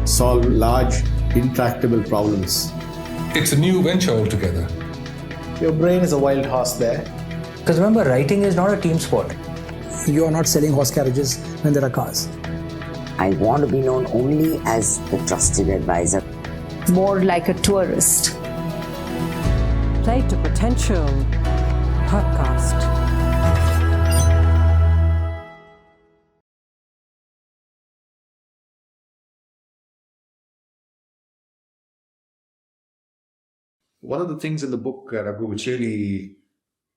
solve large, intractable problems. It's a new venture altogether. Your brain is a wild horse there. Because remember, writing is not a team sport. You are not selling horse carriages when there are cars. I want to be known only as the trusted advisor. More like a tourist. Play to Potential podcast. One of the things in the book, Raghu, which really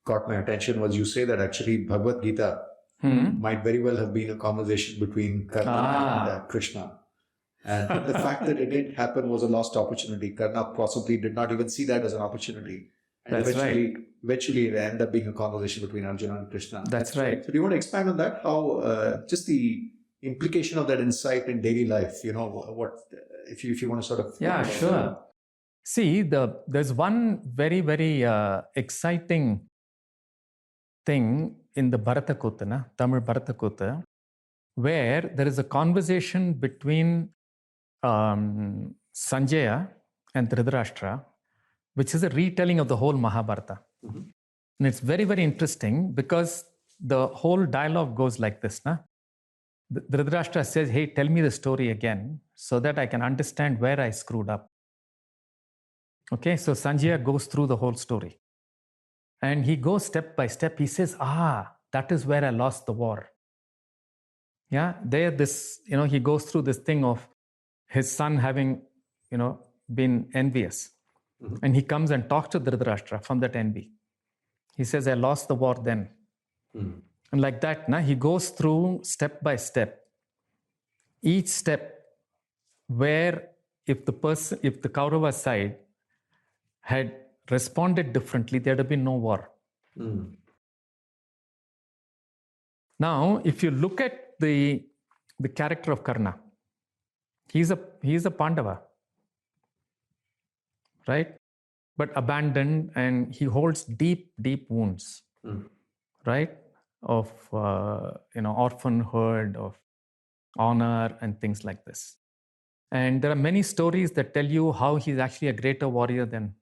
caught my attention was you say that actually Bhagwad Gita might very well have been a conversation between Karna and Krishna. And the fact that it didn't happen was a lost opportunity. Karna possibly did not even see that as an opportunity. And eventually it ended up being a conversation between Arjuna and Krishna. That's right. So do you want to expand on that? How, just the implication of that insight in daily life, you know, what, if you want to sort of... Yeah, sure. See, there's one very, very exciting thing in the Bharatakota, Tamil Bharatakota, where there is a conversation between Sanjaya and Dhritarashtra, which is a retelling of the whole Mahabharata. Mm-hmm. And it's very, very interesting because the whole dialogue goes like this. Dhritarashtra says, hey, tell me the story again so that I can understand where I screwed up. Okay, so Sanjaya goes through the whole story. And he goes step by step. He says, that is where I lost the war. Yeah, he goes through this thing of his son having, been envious. Mm-hmm. And he comes and talks to Dhritarashtra from that envy. He says, I lost the war then. Mm-hmm. And like that, he goes through step by step. Each step where if the Kaurava side had responded differently, there would have been no war. Mm. Now, if you look at the character of Karna, he's a Pandava, right? But abandoned, and he holds deep, deep wounds, right? Of orphanhood, of honor, and things like this. And there are many stories that tell you how he's actually a greater warrior than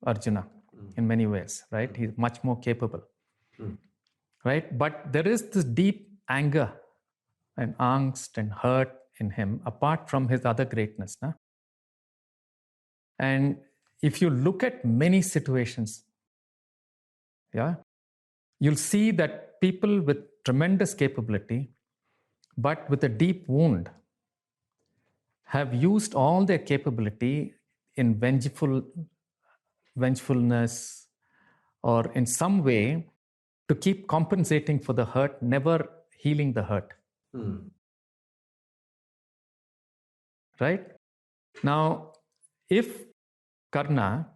Arjuna in many ways, right? He's much more capable, right? But there is this deep anger and angst and hurt in him apart from his other greatness. And if you look at many situations, you'll see that people with tremendous capability, but with a deep wound, have used all their capability in vengefulness, or in some way to keep compensating for the hurt, never healing the hurt. Right? Now, if Karna,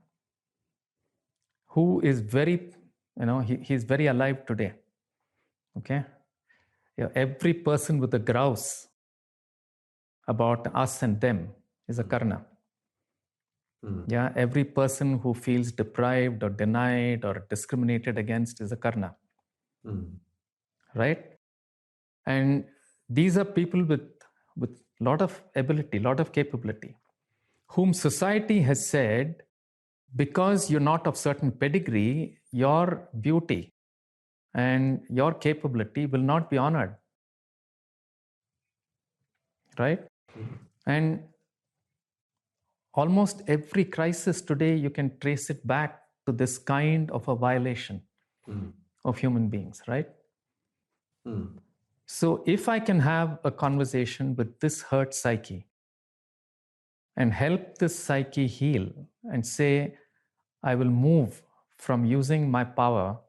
who is very, he's very alive today, okay? Every person with a grouse about us and them is a Karna. Yeah, every person who feels deprived or denied or discriminated against is a Karna. Right? And these are people with lot of ability, lot of capability, whom society has said, because you're not of certain pedigree, your beauty and your capability will not be honored. Right? And almost every crisis today, you can trace it back to this kind of a violation of human beings, right? So if I can have a conversation with this hurt psyche and help this psyche heal and say, I will move from using my power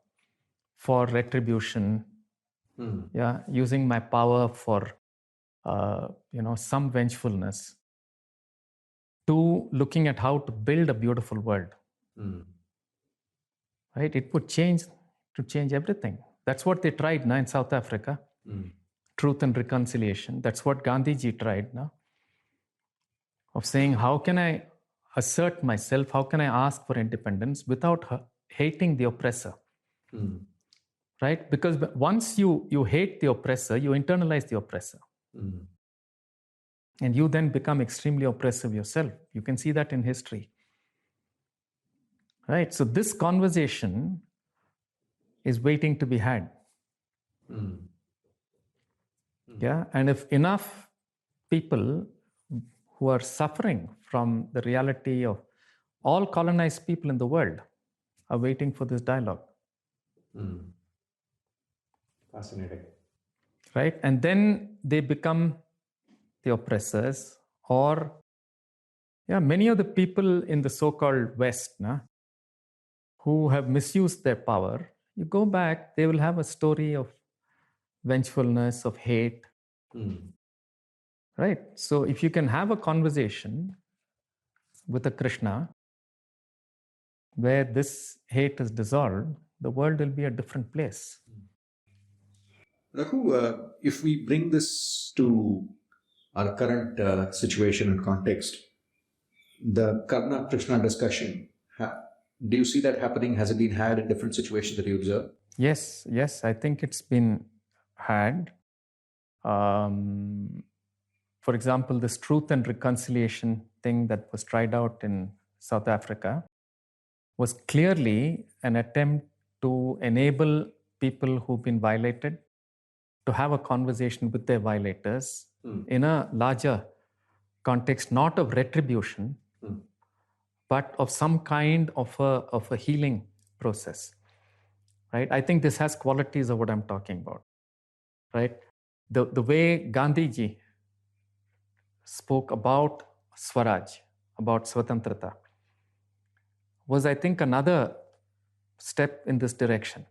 for retribution, using my power for, some vengefulness, to looking at how to build a beautiful world. Right? It would change everything. That's what they tried now in South Africa. Truth and reconciliation. That's what Gandhiji tried now. Of saying, how can I assert myself? How can I ask for independence without hating the oppressor? Right? Because once you hate the oppressor, you internalize the oppressor. And you then become extremely oppressive yourself. You can see that in history. Right? So this conversation is waiting to be had. Yeah. And if enough people who are suffering from the reality of all colonized people in the world are waiting for this dialogue. Fascinating. Right? And then they become the oppressors, or many of the people in the so-called West who have misused their power, you go back, they will have a story of vengefulness, of hate. Right? So if you can have a conversation with a Krishna where this hate is dissolved, the world will be a different place. Raghu, if we bring this to our current situation and context, the Karna Krishna discussion, do you see that happening? Has it been had in different situations that you observe? Yes, I think it's been had. For example, this truth and reconciliation thing that was tried out in South Africa was clearly an attempt to enable people who've been violated to have a conversation with their violators in a larger context, not of retribution, but of some kind of a healing process. Right? I think this has qualities of what I'm talking about. Right? The way Gandhiji spoke about Swaraj, about Swatantrata, was, I think, another step in this direction.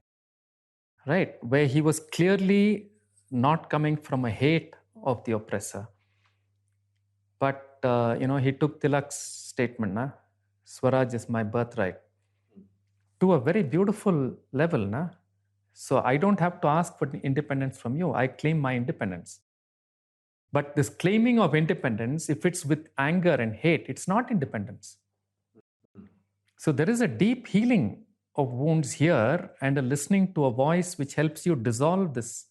Right? Where he was clearly not coming from a hate of the oppressor, but he took Tilak's statement, Swaraj is my birthright, to a very beautiful level. So I don't have to ask for independence from you. I claim my independence. But this claiming of independence, if it's with anger and hate, it's not independence. So there is a deep healing of wounds here, and a listening to a voice which helps you dissolve this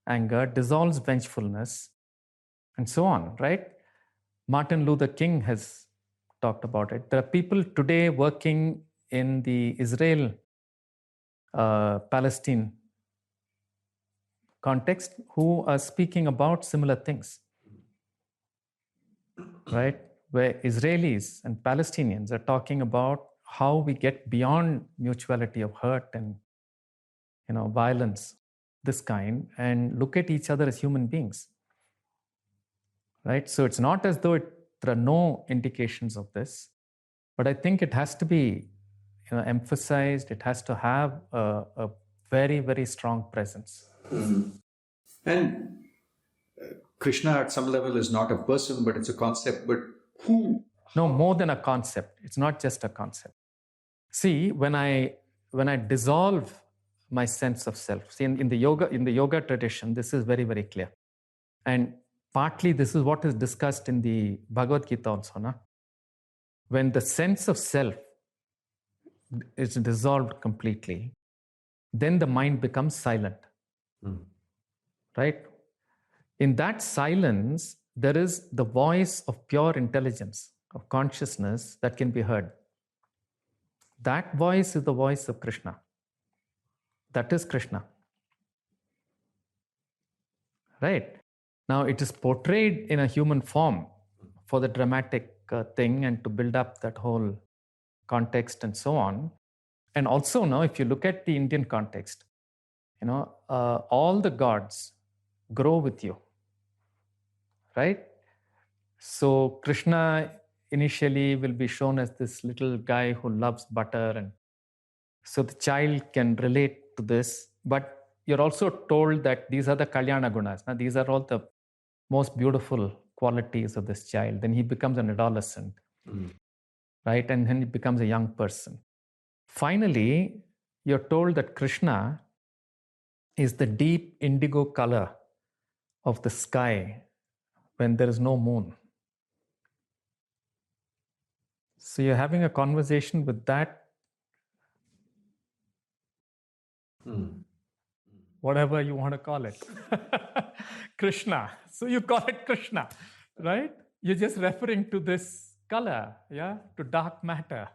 anger, dissolves vengefulness, and so on, right? Martin Luther King has talked about it. There are people today working in the Israel-Palestine context who are speaking about similar things, right? Where Israelis and Palestinians are talking about how we get beyond mutuality of hurt and violence, this kind, and look at each other as human beings. Right? So it's not as though there are no indications of this, but I think it has to be emphasized. It has to have a very, very strong presence. And Krishna at some level is not a person, but it's a concept. But who? No, more than a concept. It's not just a concept. See, when I dissolve my sense of self, see, in the yoga tradition, this is very, very clear. And partly this is what is discussed in the Bhagwad Gita also. When the sense of self is dissolved completely, then the mind becomes silent. Right? In that silence, there is the voice of pure intelligence, of consciousness that can be heard. That voice is the voice of Krishna. That is Krishna. Right? Now, it is portrayed in a human form for the dramatic thing and to build up that whole context and so on. And also now, if you look at the Indian context, all the gods grow with you. Right? So Krishna initially will be shown as this little guy who loves butter, and so the child can relate to this. But you're also told that these are the Kalyana Gunas. Now, these are all the most beautiful qualities of this child. Then he becomes an adolescent, right? And then he becomes a young person. Finally, you're told that Krishna is the deep indigo color of the sky when there is no moon. So you're having a conversation with that, whatever you want to call it, Krishna. So you call it Krishna, right? you're just referring to this color, yeah, to dark matter.